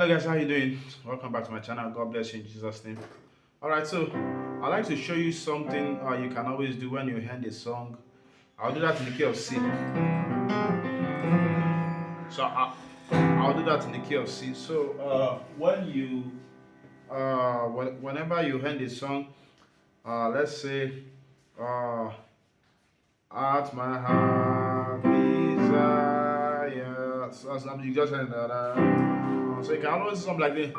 Hello guys, how you doing? Welcome back to my channel. God bless you in Jesus' name. Alright, so I'd like to show you something you can always do when you end a song. I'll do that in the key of C. So I'll do that in the key of C. So whenever you end a song, let's say at my heart desire. So you just end that. So you can always do something like this.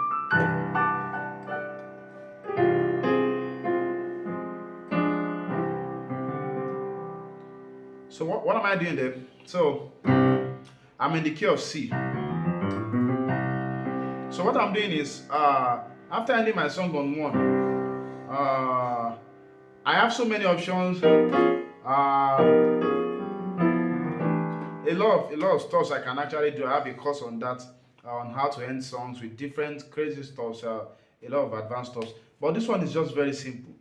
So what am I doing there? So I'm in the key of C. So what I'm doing is after ending my song on one, I have so many options. A lot of stuff I can actually do. I have a course on that, on how to end songs with different crazy stuff, a lot of advanced stuff. But this one is just very simple.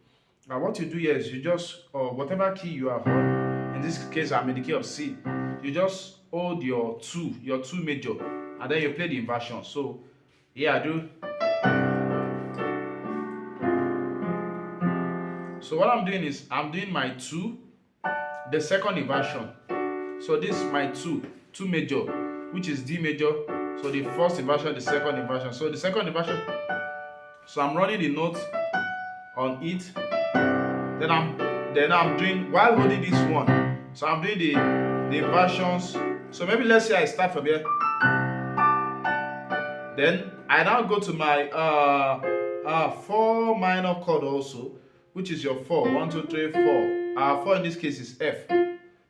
What you do here is you just, whatever key you have on, in this case I'm in the key of C, you just hold your two major, and then you play the inversion. So here I do. So what I'm doing is I'm doing my two, the second inversion. So this is my two major, which is D major. So the first inversion, the second inversion. So the second inversion, so I'm running the note on it. Then I'm doing, while holding this one, so I'm doing the inversions. So maybe let's say I start from here. Then I now go to my 4 minor chord also, which is your 4. 1, 2, 3, 4. 4 in this case is F.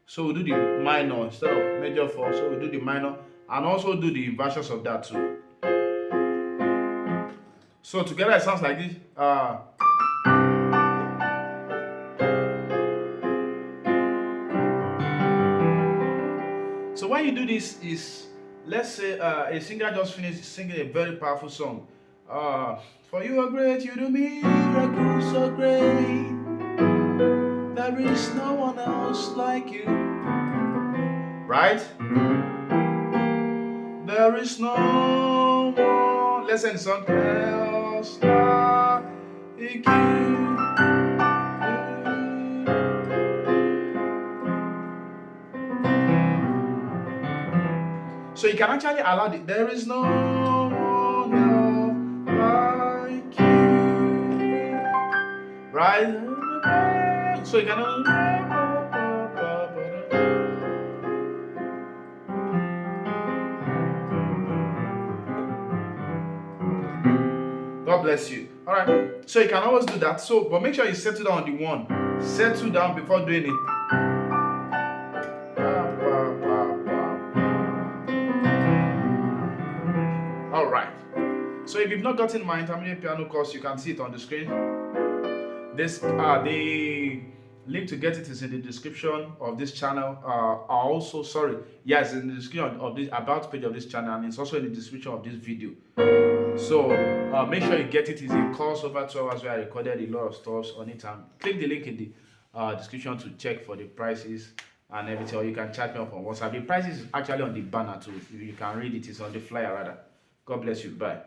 So we'll do the minor instead of major 4. So we'll do the minor and also do the inversions of that too. So together it sounds like this. So when you do this is, let's say a singer just finished singing a very powerful song. For you are great, you do miracles so great. There is no one else like you. Right? There is no one. Let's sing the song. Else like you. So you can actually allow it. There is no one else like you. Right? So you can. God bless you. All right. So you can always do that. So, but make sure you settle down on the one. Settle down before doing it. All right. So if you've not gotten my intermediate piano course, you can see it on the screen. This the link to get it is in the description of this channel. Yes, in the description of this about page of this channel, and it's also in the description of this video. So make sure you get it. It's a course over 2 hours where I recorded a lot of stuff on it. And click the link in the description to check for the prices and everything, or you can chat me up on WhatsApp. The prices is actually on the banner too. You can read it. It's on the flyer rather. God bless you. Bye.